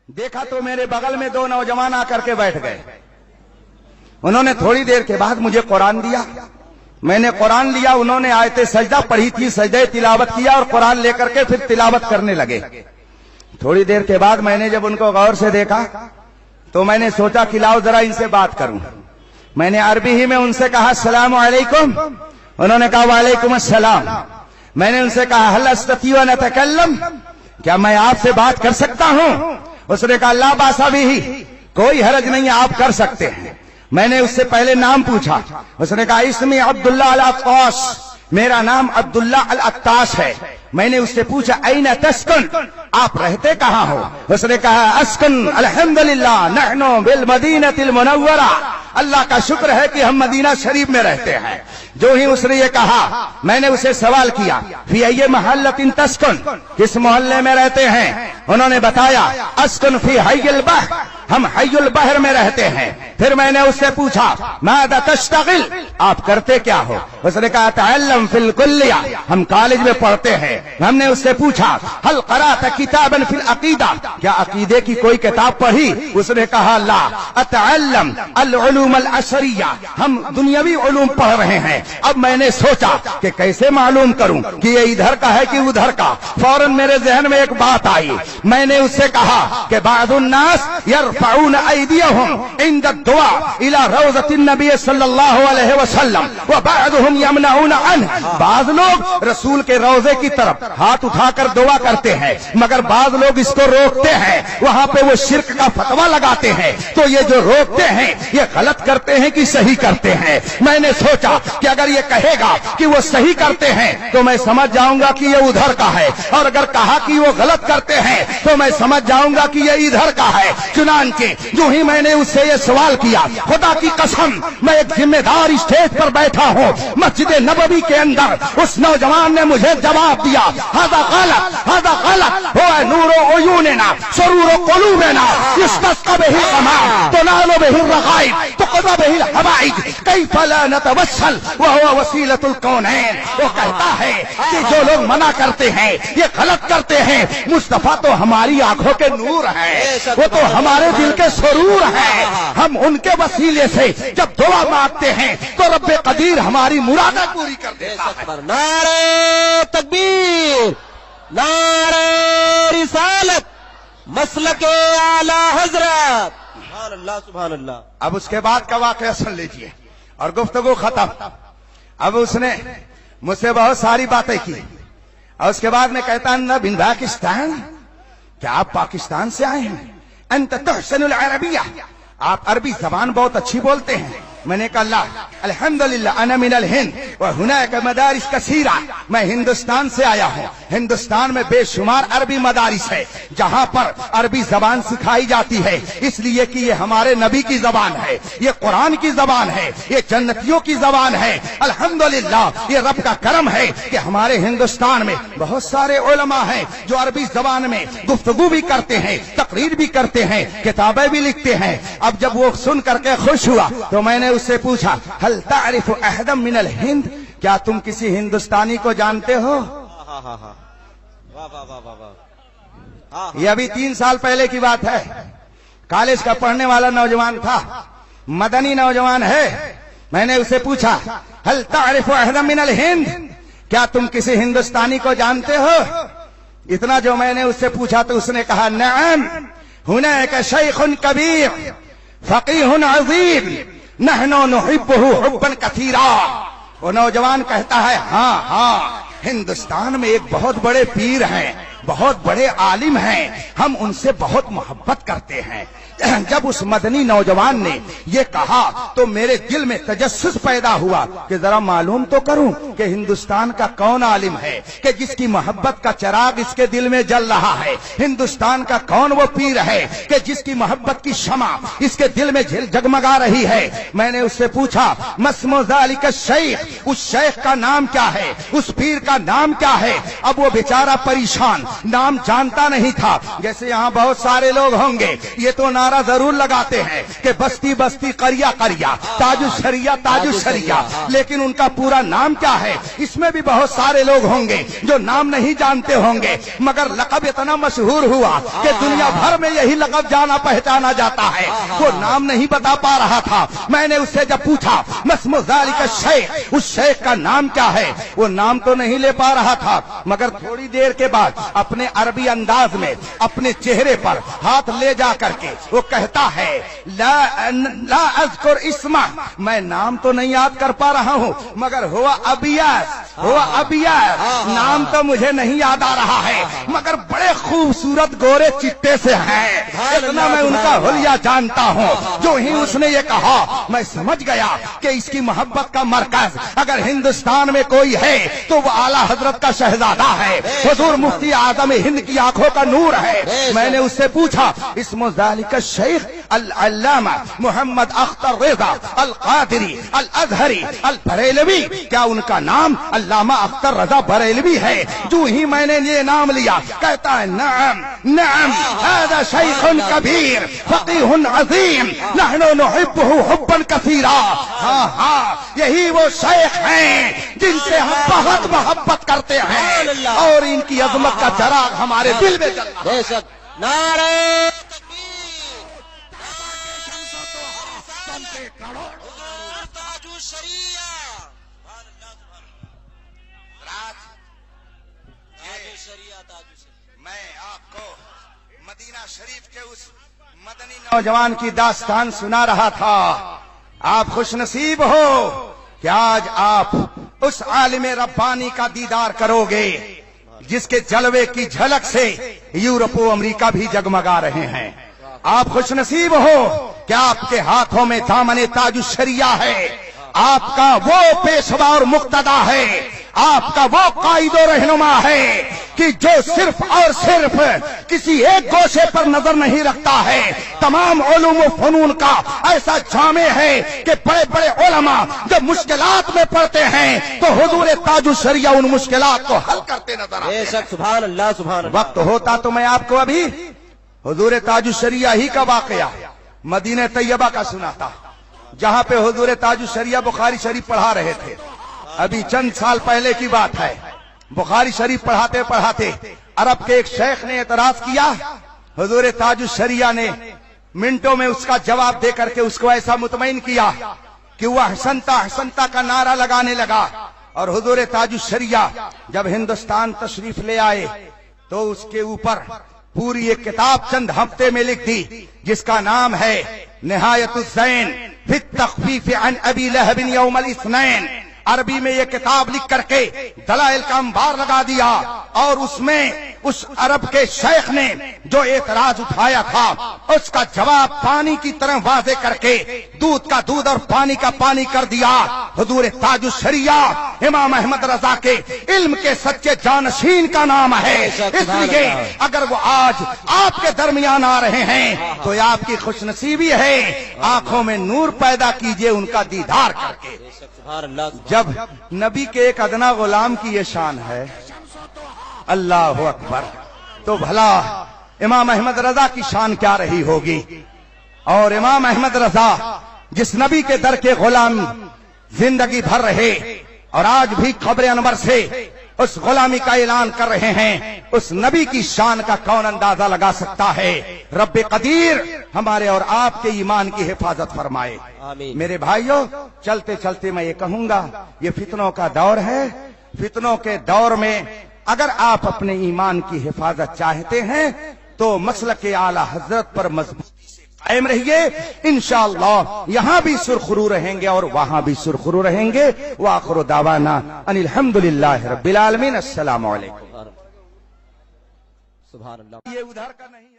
देखा तो मेरे बगल में दो नौजवान आकर के बैठ गए। उन्होंने थोड़ी देर के बाद मुझे कुरान दिया, मैंने कुरान लिया, उन्होंने आयते सजदा पढ़ी थी, सजदे तिलावत किया और कुरान लेकर के फिर तिलावत करने लगे। थोड़ी देर के बाद मैंने जब उनको गौर से देखा तो मैंने सोचा कि लाओ जरा इनसे बात करूं। मैंने अरबी ही में उनसे कहा अस्सलामु अलैकुम, उन्होंने कहा वालेकुम अस्सलाम। मैंने उनसे कहा हल अस्तती व नतकल्लम, क्या मैं आपसे बात कर सकता हूं? उसने कहा ला बासा भी, कोई हरज नहीं, आप कर सकते हैं। मैंने उससे पहले नाम पूछा, उसने कहा इसमी अब्दुल्ला अल अत्ताश, मेरा नाम अब्दुल्ला अल अत्ताश है। मैंने उससे पूछा ऐना तस्कुन, आप रहते कहाँ हो? उसने कहा अस्कुन अल्हम्दुलिल्लाह नहनु बिल मदीनतिल मुनव्वरा, अल्लाह का शुक्र है कि हम मदीना शरीफ में रहते हैं। जो ही उसने ये कहा मैंने उसे सवाल किया फी अय्य महल्लतिन तस्कुन, किस मोहल्ले में रहते हैं? उन्होंने बताया अस्कुन फी हय्युल बहर, हम हय्युल बहर में रहते हैं। फिर मैंने उससे पूछा मादा तश्तगिल, आप करते क्या हो? उसने कहा तअल्लम फिल कुल्लिया, हम कॉलेज में पढ़ते हैं। हमने उससे पूछा हल क़रात किताबन फिल अकीदा, क्या अकीदे की कोई किताब पढ़ी? उसने कहा ला अतअल्लम अल उलूम अल अशरिया, हम दुनियावी उलूम पढ़ रहे हैं। अब मैंने सोचा कि कैसे मालूम करूं कि ये इधर का है कि उधर का। फौरन मेरे जहन में एक बात आई, मैंने उससे कहा कि बादुन नास यरफऊन अयदियहुम इंद दुआ इला रौज़तिन नबी सल्लल्लाहु अलैहि वसल्लम व बादुहुम यमनऊन अन्हु, बाज़ लोग रसूल के रोज़े की तरफ हाथ उठाकर दुआ करते हैं, मगर बाज़ लोग इसको रोकते हैं, वहां पे वो शिर्क का फतवा लगाते हैं। तो ये जो रोकते हैं ये गलत करते हैं कि सही करते हैं? मैंने सोचा कि अगर ये कहेगा कि वो सही करते हैं तो मैं समझ जाऊंगा कि ये उधर का है, और अगर कहा कि वो गलत करते हैं तो मैं समझ जाऊंगा कि ये इधर का है। चुनांचे जो ही मैंने उससे ये सवाल किया, खुदा की कसम मैं एक जिम्मेदार स्टेज पर बैठा हूँ मस्जिद नबवी के अंदर, उस नौजवान ने मुझे जवाब दिया हादा गलत हो नूरो उयूनना सुरूरो कुलूबना युस्तस्का बिही क़माम तुनालु बिही रग़ाइब तुक़ज़ा बिही हवाइज कैफ़ ला नतवस्सल व हुवा वसीलतुल कौनैन। वो कहता है कि जो लोग मना करते हैं ये गलत करते हैं, मुस्तफा तो हमारी आंखों के नूर है, वो तो हमारे दिल के सुरूर है। हम उनके वसीले से जब दुआ मांगते हैं तो रब्बे कदीर हमारी मुरादें पूरी कर देता है। नारे तकबीर, नारे रिसालत, मसलके आला हजरत, सुभान अल्लाह सुभान अल्लाह। अब उसके बाद का वाकया सुन लीजिए और गुफ्तगू खत्म। अब उसने मुझसे बहुत सारी बातें की और उसके बाद में कहता न बिन पाकिस्तान, क्या आप पाकिस्तान से आए हैं? अंत तुहसिनुल अरबिया, आप अरबी जबान बहुत अच्छी बोलते हैं। मैंने कहा अल्हम्दुलिल्लाह अना मिनल हिंद व हुनाक मदारिस कसीरा, मैं हिंदुस्तान से आया हूँ। हिंदुस्तान में बेशुमार अरबी मदारिस है जहाँ पर अरबी जबान सिखाई जाती है, इसलिए कि ये हमारे नबी की जबान है, ये कुरान की जबान है, ये जन्नतियों की जबान है। अल्हम्दुलिल्लाह ये रब का करम है कि हमारे हिंदुस्तान में बहुत सारे उलमा हैं जो अरबी जबान में गुफ्तगू भी करते हैं, तकरीर भी करते हैं, किताबें भी लिखते हैं। अब जब वो सुन करके खुश हुआ तो मैंने उससे पूछा हल तारिफु अहदम मिनल हिंद, क्या तुम किसी हिंदुस्तानी को जानते हो? ये अभी 3 साल पहले की बात है। कॉलेज का पढ़ने वाला नौजवान था, मदनी नौजवान है। मैंने उसे पूछा हल तारिफु अहदम मिनल हिंद, क्या तुम किसी हिंदुस्तानी को जानते हो? इतना जो मैंने उससे पूछा तो उसने कहा नअम हुनाक शैखुन कबीर फकीहुन अज़ीम नहनु नुहिब्बुहु हुब्बन कसीरा। वो नौजवान कहता है हाँ, हिंदुस्तान में एक बहुत बड़े पीर हैं, बहुत बड़े आलिम हैं, हम उनसे बहुत मोहब्बत करते हैं। जब उस मदनी नौजवान ने ये कहा तो मेरे दिल में तजस्सुस पैदा हुआ कि जरा मालूम तो करूं कि हिंदुस्तान का कौन आलिम है कि जिसकी मोहब्बत का चिराग इसके दिल में जल रहा है। हिंदुस्तान का कौन वो पीर है कि जिसकी मोहब्बत की शमा इसके दिल में जगमगा रही है। मैंने उससे पूछा मस्मो ज़ालिका शैख, उस शेख का नाम क्या है, उस पीर का नाम क्या है? अब वो बेचारा परेशान नाम जानता नहीं था। जैसे यहाँ बहुत सारे लोग होंगे ये तो नारा जरूर लगाते हैं कि बस्ती बस्ती करिया करिया ताजु शरिया ताजु शरिया, लेकिन उनका पूरा नाम क्या है इसमें भी बहुत सारे लोग होंगे जो नाम नहीं जानते होंगे, मगर लक़ब इतना मशहूर हुआ कि दुनिया भर में यही लक़ब जाना पहचाना जाता है। वो नाम नहीं बता पा रहा था। मैंने उससे जब पूछा मस्मु ज़ालिका शेख, उस शेख का नाम क्या है, वो नाम तो नहीं ले पा रहा था। मगर थोड़ी देर के बाद अपने अरबी अंदाज में अपने चेहरे पर हाथ ले जा करके वो कहता है ला अज़कुर इस्मा, मैं नाम तो नहीं याद कर पा रहा हूँ मगर हुआ अबियास, नाम तो मुझे नहीं याद आ रहा है मगर बड़े खूबसूरत गोरे चिट्टे से हैं, इतना मैं उनका हुलिया जानता हूँ। जो ही उसने ये कहा मैं समझ गया कि इसकी मोहब्बत का मरकज अगर हिंदुस्तान में कोई है तो वो आला हजरत का शहजादा है, हुजूर मुफ्ती आज़म हिंद की आंखों का नूर है। मैंने उससे पूछा इस्मु ज़ालिका शेख अल-अल्लामा मोहम्मद अख्तर रेज़ा अल-क़ादिरी अल-अज़हरी अल-बरेलवी, क्या उनका नाम अल्लामा अख्तर रज़ा बरेलवी है? जो ही मैंने ये नाम लिया कहता है नअम नअम हाज़ा शैख़ुन कबीर फ़क़ीहुन अज़ीम नहनु नुहिब्बुहु हुब्बन कसीरा। हाँ हाँ, यही वो शेख हैं जिनसे हम बहुत मोहब्बत करते हैं और इनकी अज़मत का चराग हमारे दिल में जल रहा है। नारे मैं आपको मदीना शरीफ के उस मदनी नौजवान की दास्तान सुना रहा था। आप खुशनसीब हो कि आज आप उस आलिमे रब्बानी का दीदार करोगे जिसके जलवे की झलक से यूरोप व अमेरिका भी जगमगा रहे हैं। आप खुशनसीब हो कि आपके हाथों में दामने ताजु शरिया है, आपका वो पेशवा और मुक्तदा है, आपका वो कायदो रहनुमा है कि जो सिर्फ और सिर्फ किसी एक गोशे पर नजर नहीं रखता है, तमाम उलूम व फनून का ऐसा जामे है कि बड़े बड़े उलमा जब मुश्किलात में पड़ते हैं तो हुजूर ताजु शरिया उन मुश्किलात को हल करते नजर आते हैं। सुभान अल्लाह सुभान अल्लाह। वक्त होता तो मैं आपको अभी हुजूर ताजु शरिया ही का वाकया मदीने तैयबा का सुनाता, जहां पे हुजूर ताजु शरिया बुखारी शरीफ पढ़ा रहे थे। अभी चंद साल पहले की बात है, बुखारी शरीफ पढ़ाते पढ़ाते अरब के एक शेख ने एतराज किया, हुजूर ताजु शरिया ने मिनटों में उसका जवाब दे करके उसको ऐसा मुतमईन किया कि वह हसनता का नारा लगाने लगा। और हुजूर ताजु शरिया जब हिंदुस्तान तशरीफ ले आए तो उसके ऊपर पूरी एक किताब चंद हफ्ते में लिख दी जिसका नाम है निहायतुज़्ज़ैन फी तख़फ़ीफ़ अन अबी लहब यौमल इस्नैन। अरबी में ये किताब लिख करके दलाइल का अंबार लगा दिया और उसमें उस अरब के शेख ने जो एतराज उठाया था उसका जवाब पानी की तरह वाज़े करके दूध का दूध और पानी का पानी कर दिया। हुजूर ताजु शरिया इमाम अहमद रजा के इल्म के सच्चे जानशीन का नाम है, इसलिए अगर वो आज आपके दरमियान आ रहे हैं तो आपकी खुशनसीबी है। आंखों में नूर पैदा कीजिए उनका दीदार करके। जब नबी के एक अदना गुलाम की ये शान है, अल्लाह अकबर, तो भला इमाम अहमद रजा की शान क्या रही होगी। और इमाम अहमद रजा जिस नबी के दर के गुलाम जिंदगी भर रहे और आज भी खबरे अनवर से उस गुलामी का ऐलान कर रहे हैं, उस नबी की शान का कौन अंदाजा लगा सकता है। रब्बे कदीर हमारे और आपके ईमान की हिफाजत फरमाए। मेरे भाइयों, चलते चलते मैं ये कहूंगा, ये फितनों का दौर है। फितनों के दौर में अगर आप अपने ईमान की हिफाजत चाहते हैं तो मसलक आला हजरत पर मजबूती से कायम रहिए। इंशाअल्लाह यहाँ भी सुरखरू रहेंगे और वहां भी सुरखरू रहेंगे। वाखिरु दावाना अनिल हम्दुलिल्लाहि रब्बिल आलमीन। अस्सलामु अलैकुम। सुभान अल्लाह। ये उधर का नहीं है।